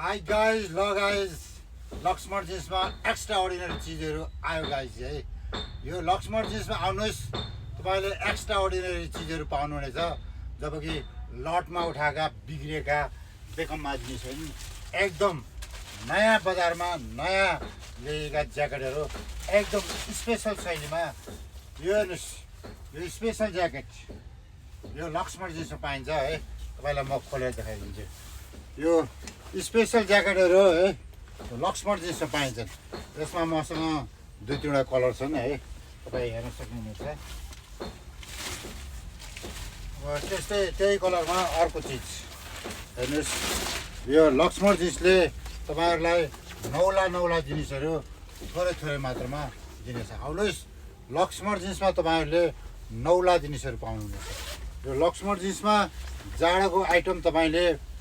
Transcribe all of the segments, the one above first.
Hi guys ल guys Laxman जिन्समा extra ordinary चिजहरू आयो गाइज है। यो लक्ष्मण जिन्समा आउनुहोस्, तपाईँले एक्स्ट्रा अर्डिनरी चिजहरू पाउनुहुनेछ। जबकि लटमा उठाएका बिग्रेका बेकममा जिनिस होइन, एकदम नयाँ बजारमा नयाँ ल्याएका ज्याकेटहरू एकदम स्पेसल शैलीमा। यो हेर्नुहोस्, यो स्पेसल ज्याकेट यो लक्ष्मण जिन्समा पाइन्छ है। तपाईँलाई म खोलेर देखाइदिन्छु। यो स्पेसल ज्याकेटहरू है लक्ष्मण जिन्समा पाइन्छन्। यसमा मसँग दुई तिनवटा कलर छन् है, तपाईँ हेर्न सक्नुहुनेछ। अब त्यस्तै त्यही कलरमा अर्को चिज हेर्नुहोस्, यो लक्ष्मण जिन्सले तपाईँहरूलाई नौला जिनिसहरू थोरै मात्रामा दिनेछ। आउनुहोस्, लक्ष्मण जिन्समा तपाईँहरूले नौला जिनिसहरू पाउनुहुनेछ। यो लक्ष्मण जिन्समा जाडोको आइटम तपाईँले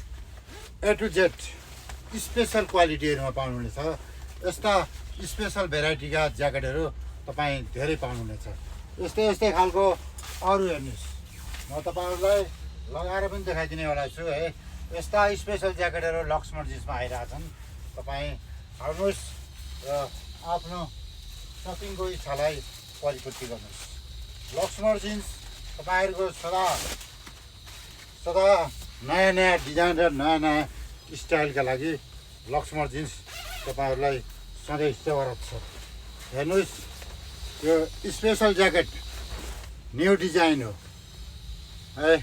A to Z स्पेसल क्वालिटीहरूमा पाउनुहुनेछ। यस्ता स्पेसल भेराइटीका ज्याकेटहरू तपाईँ धेरै पाउनुहुनेछ। यस्तै खालको अरू हेर्नुहोस्, म तपाईँहरूलाई लगाएर पनि देखाइदिनेवाला छु है। यस्ता स्पेसल ज्याकेटहरू लक्ष्मण जिन्समा आइरहेछन्। तपाईँ आउनुहोस् र आफ्नो सपिङको इच्छालाई परिपूर्ति गर्नुहोस्। लक्ष्मण जिन्स तपाईँहरूको सदा नयाँ डिजाइन र नयाँ स्टाइलका लागि लक्ष्मण जिन्स तपाईँहरूलाई सधैँ सेवारत छ। हेर्नुहोस्, यो स्पेसल ज्याकेट न्यू डिजाइन हो है।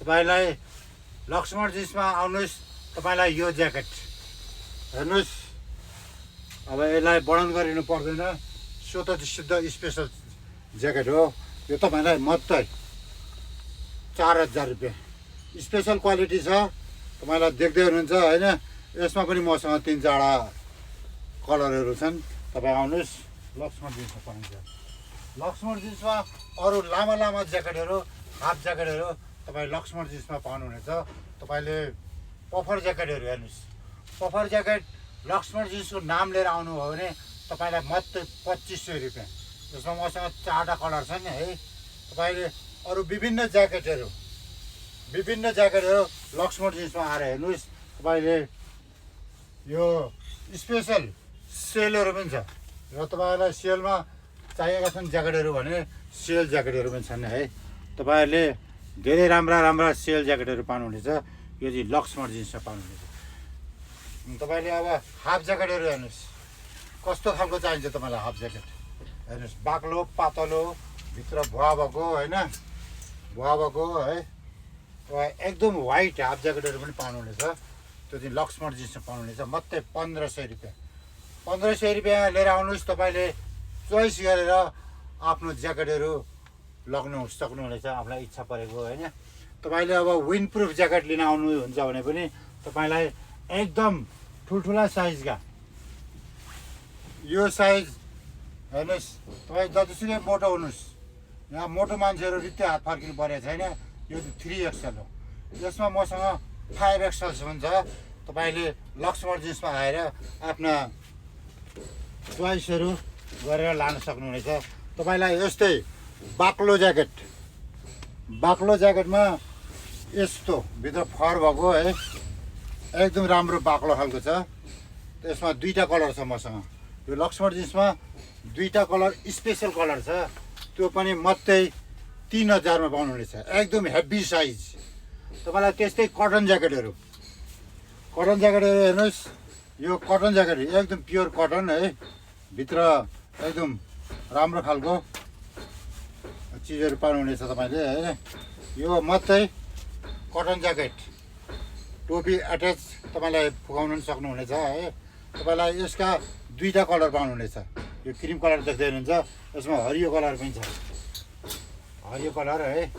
तपाईँलाई लक्ष्मण जिन्समा आउनुहोस्, तपाईँलाई यो ज्याकेट हेर्नुहोस्। अब यसलाई वर्णन गरिनु पर्दैन, स्वतः सिद्ध स्पेसल ज्याकेट हो। यो तपाईँलाई मात्रै 4000 रुपियाँ स्पेसल क्वालिटी छ। तपाईँलाई देख्दै हुनुहुन्छ होइन। यसमा पनि मसँग 3-4 कलरहरू छन्। तपाईँ आउनुहोस्, लक्ष्मण जिन्समा पाइन्छ। लक्ष्मण जिन्समा अरू लामा ज्याकेटहरू, हाफ ज्याकेटहरू तपाईँ लक्ष्मण जिन्समा पाउनुहुनेछ। तपाईँले पफर ज्याकेटहरू हेर्नुहोस्, पफर ज्याकेट लक्ष्मण जिन्सको नाम लिएर आउनुभयो भने तपाईँलाई मात्रै 2500 रुपियाँ। यसमा मसँग 4वटा कलर छन् है। तपाईँले अरू विभिन्न ज्याकेटहरू लक्ष्मण जिन्समा आएर हेर्नुहोस्। तपाईँले यो स्पेसल सेलहरू पनि छ र तपाईँलाई सेलमा चाहिएका छन् ज्याकेटहरू भने सेल ज्याकेटहरू पनि छन् है। तपाईँहरूले धेरै राम्रा सेल ज्याकेटहरू पाउनुहुनेछ। यो चाहिँ लक्ष्मण जिन्समा पाउनुहुनेछ। तपाईँले अब हाफ ज्याकेटहरू हेर्नुहोस्, कस्तो खालको चाहिन्छ तपाईँलाई हाफ ज्याकेट हेर्नुहोस्। बाक्लो पातलो भित्र भुवा भएको होइन, भुवा भएको है। एकदम वाइट हाफ ज्याकेटहरू पनि पाउनुहुनेछ। त्यो चाहिँ लक्ष्मण जिन्समा पाउनुहुनेछ। मात्रै 1500 रुपियाँ। 1500 रुपियाँ लिएर आउनुहोस्। तपाईँले चोइस गरेर आफ्नो ज्याकेटहरू लग्नु सक्नुहुनेछ, आफूलाई इच्छा परेको होइन। तपाईँले अब विन्ड प्रुफ ज्याकेट लिन आउनुहुन्छ भने पनि तपाईँलाई एकदम ठुल्ठुला साइजका यो साइज हेर्नुहोस्। तपाईँ जतिसुकै मोटो हुनुहोस्, यहाँ मोटो मान्छेहरू रित्तै हात फर्किनु परेको छैन। यो 3XL हो। यसमा मसँग 5XL छ। तपाईँले लक्ष्मण जिन्समा आएर आफ्ना चोइसहरू गरेर लान सक्नुहुनेछ। तपाईँलाई यस्तै बाक्लो ज्याकेटमा यस्तो भित्र फर भएको है, एकदम राम्रो बाक्लो खालको छ। त्यसमा 2टा कलर छ मसँग। यो लक्ष्मण जिन्समा 2टा कलर स्पेसल कलर छ। त्यो पनि मात्रै 3000 मा पाउनुहुनेछ। एकदम हेभी साइज। तपाईँलाई त्यस्तै कटन ज्याकेटहरू हेर्नुहोस्। यो कटन ज्याकेट एकदम प्योर कटन है। भित्र एकदम राम्रो खालको चिजहरू पाउनुहुनेछ तपाईँले है। यो मात्रै कटन ज्याकेट, टोपी एट्याच तपाईँलाई फुकाउनु पनि सक्नुहुनेछ है। तपाईँलाई यसका 2टा कलर पाउनुहुनेछ। यो क्रिम कलर देख्दै हुनुहुन्छ, यसमा हरियो कलर पनि छ, हरियो कलर है।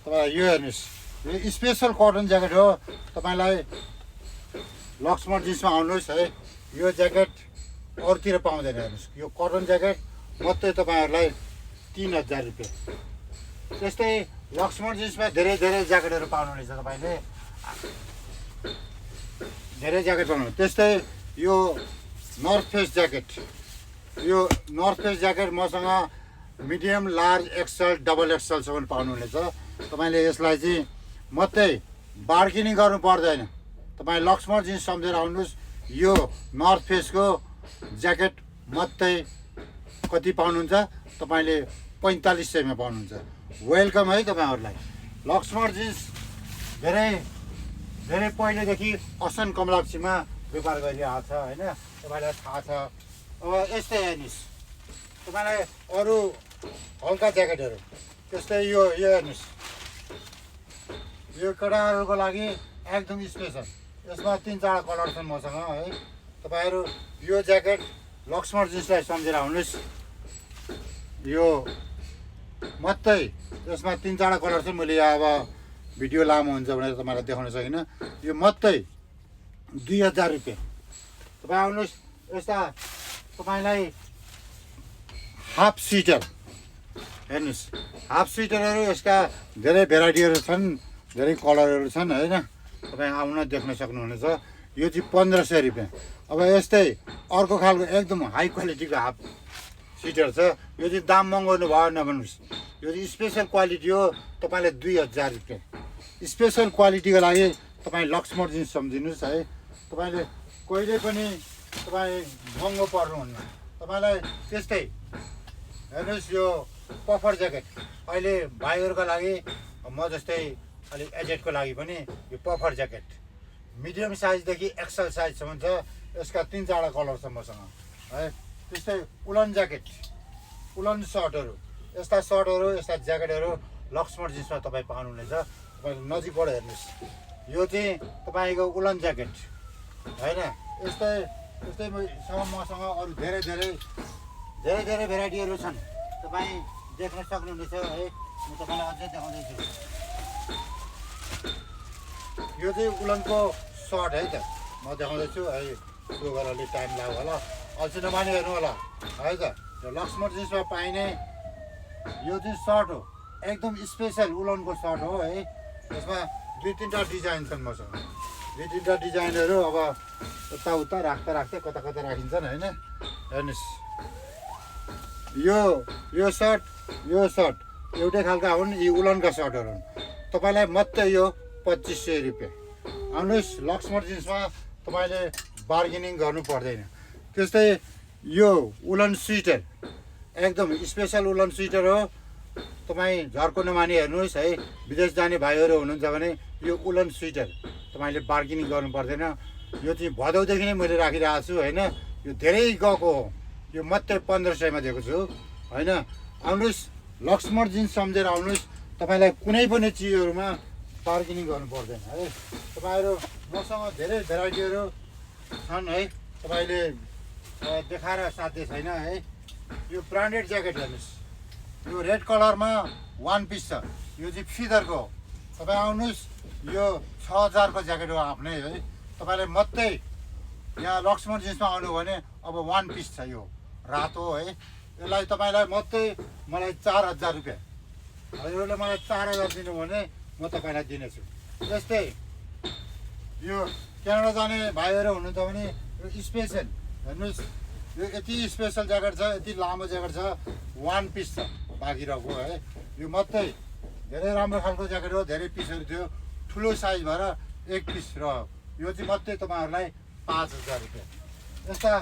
तपाईँलाई यो हेर्नुहोस्, यो स्पेसल कटन ज्याकेट हो। तपाईँलाई लक्ष्मण जिन्समा आउनुहोस् है। यो ज्याकेट अरूतिर पाउँदैन। हेर्नुहोस्, यो कटन ज्याकेट मात्रै तपाईँहरूलाई 3000 रुपियाँ। त्यस्तै लक्ष्मण जिन्समा धेरै ज्याकेटहरू पाउनुहुनेछ। तपाईँले धेरै ज्याकेट पाउनुहुन्छ। त्यस्तै यो नर्थ फेस ज्याकेट मसँग मिडियम, लार्ज, XL, डबल XLसम्म पाउनुहुनेछ। तपाईँले यसलाई चाहिँ मात्रै बार्गेनिङ गर्नु पर्दैन। तपाईँ लक्ष्मण जिन्स सम्झेर आउनुहोस्। यो नर्थ फेसको ज्याकेट मात्रै कति पाउनुहुन्छ तपाईँले 4500मा पाउनुहुन्छ। वेलकम है तपाईँहरूलाई। लक्ष्मण जिन्स धेरै धेरै पहिलेदेखि असन कमलाक्षीमा व्यापार गरिरहेको छ होइन, तपाईँलाई थाहा छ। अब यस्तै हेर्नुहोस्, तपाईँलाई अरू हल्का ज्याकेटहरू त्यस्तै यो हेर्नुहोस्, यो केटाहरूको लागि एकदम स्पेसल। यसमा 3-4 कलर छन् मसँग है। तपाईँहरू यो ज्याकेट लक्ष्मण जिन्सलाई सम्झेर आउनुहोस्। यो मात्रै यसमा 3-4 कलर छन्। मैले अब भिडियो लामो हुन्छ भनेर तपाईँलाई देखाउन सकिनँ। यो मात्रै 2000 रुपियाँ। तपाईँ आउनुहोस्। यस्ता तपाईँलाई हाफ स्वेटर हेर्नुहोस्, हाफ स्वेटरहरू यसका धेरै भेराइटीहरू छन्, धेरै कलरहरू छन् होइन। तपाईँ आउन देख्न सक्नुहुनेछ। यो चाहिँ 1500 रुपियाँ। अब यस्तै अर्को खालको एकदम हाई क्वालिटीको हाफ स्वेटर छ। यो चाहिँ दाम महँगो भयो नभन्नुहोस्, यो चाहिँ स्पेसल क्वालिटी हो। तपाईँले 2000 रुपियाँ। स्पेसल क्वालिटीको लागि तपाईँ लक्ष्मण जिन्स सम्झिनुहोस् है। तपाईँले कहिले पनि तपाईँ महँगो पर्नुहुन्न। तपाईँलाई त्यस्तै हेर्नुहोस्, यो पफर ज्याकेट अहिले भाइहरूका लागि, म जस्तै अलिक एजेडको लागि पनि यो पफर ज्याकेट मिडियम साइजदेखि एक्सल साइजसम्म छ। यसका 3-4 कलर छ मसँग है। त्यस्तै उलन ज्याकेट, उलन सर्टहरू, यस्ता सर्टहरू, यस्ता ज्याकेटहरू लक्ष्मण जिन्समा तपाईँ पाउनुहुनेछ। तपाईँले नजिकबाट हेर्नुहोस्, यो चाहिँ तपाईँको उलन ज्याकेट होइन। यस्तै मसँग अरू धेरै भेराइटीहरू छन्। तपाईँ देख्न सक्नुहुनेछ है। म तपाईँलाई अझै देखाउँदैछु। यो चाहिँ उलनको सर्ट है त, म देखाउँदैछु है। त्यो गरेर अलिक टाइम लाग्यो होला, अल्छी नमानी हेर्नु होला है त। यो लक्ष्मण जिन्समा पाइने यो चाहिँ सर्ट हो, एकदम स्पेसल उलनको सर्ट हो है। यसमा 2-3टा डिजाइन छन् मसँग। 2-3टा डिजाइनहरू अब यताउता राख्दा कता राखिन्छन् होइन। हेर्नुहोस्, यो सर्ट एउटै खालका हुन्। यी उलनका सर्टहरू हुन्। तपाईँलाई मात्रै यो 2500 रुपियाँ। आउनुहोस्, लक्ष्मण जिन्समा तपाईँले बार्गेनिङ गर्नु पर्दैन। त्यस्तै यो उलन स्वेटर एकदम स्पेसल उलन स्वेटर हो। तपाईँ झर्को नमानी हेर्नुहोस् है। विदेश जाने भाइहरू हुनुहुन्छ भने यो उलन स्वेटर तपाईँले बार्गेनिङ गर्नु पर्दैन। यो चाहिँ भदौदेखि नै मैले राखिरहेको छु होइन। यो धेरै गएको हो। यो मात्रै 1500मा दिएको छु होइन। आउनुहोस्, लक्ष्मण जिन्स सम्झेर आउनुहोस्। तपाईँलाई कुनै पनि चिजहरूमा बार्गेनिङ गर्नु पर्दैन है। तपाईँहरू मसँग धेरै भेराइटीहरू छन् है। तपाईँले देखाएर साध्य छैन है। यो ब्रान्डेड ज्याकेट हेर्नुहोस्, यो रेड कलरमा 1 पिस छ। यो चाहिँ फिदरको हो। तपाईँ आउनुहोस्, यो 6000को ज्याकेट हो आफ्नै है। तपाईँले मात्रै यहाँ लक्ष्मण जिन्समा आउनु भने अब 1 पिस छ। यो रातो है। यसलाई तपाईँलाई मात्रै मलाई 4000 रुपियाँ। हजुरहरूले मलाई 4000 दिनु भने म तपाईँलाई दिनेछु। जस्तै यो क्यानाडा जाने भाइहरू हुनुहुन्छ भने यो स्पेसल हेर्नुहोस्, यो यति स्पेसल ज्याकेट छ, यति लामो ज्याकेट छ, 1 पिस छ बाँकी रहेको है। यो मात्रै धेरै राम्रो खालको ज्याकेट हो। धेरै पिसहरू थियो, ठुलो साइज भएर 1 पिस रह्यो। यो चाहिँ मात्रै तपाईँहरूलाई 5000 रुपियाँ। यस्ता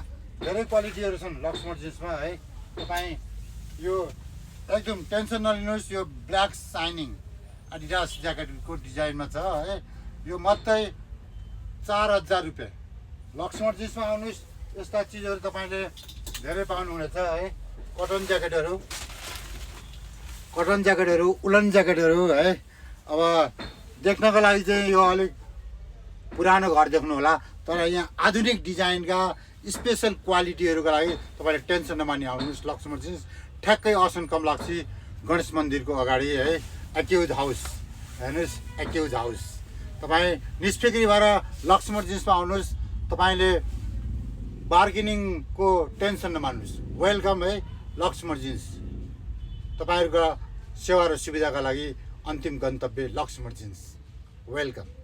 धेरै क्वालिटीहरू छन् लक्ष्मण जिन्समा है। तपाईँ यो एकदम टेन्सन नलिनुहोस्। यो ब्ल्याक साइनिङ एडिडास ज्याकेटको डिजाइनमा छ है। यो मात्रै 4000 रुपियाँ। लक्ष्मण जिन्समा आउनुहोस्। यस्ता चिजहरू तपाईँले धेरै पाउनुहुनेछ है। कटन ज्याकेटहरू, उलन ज्याकेटहरू है। अब देख्नको लागि चाहिँ यो अलिक पुरानो घर देख्नु होला, तर यहाँ आधुनिक डिजाइनका स्पेसल क्वालिटीहरूका लागि तपाईँले टेन्सन नमानी आउनुहोस्। लक्ष्मण जिन्स ठ्याक्कै असन कमलाक्षी गणेश मन्दिरको अगाडि है। एक्युज हाउस हेर्नुहोस्, एक्युज हाउस। तपाईँ निष्फिक्री भएर लक्ष्मण जिन्समा आउनुहोस्। तपाईँले बार्गेनिङको टेन्सन नमान्नुहोस्। वेलकम है लक्ष्मण जिन्स। तपाईँहरूको सेवा र सुविधाका लागि अन्तिम गन्तव्य लक्ष्मण जिन्स। वेलकम।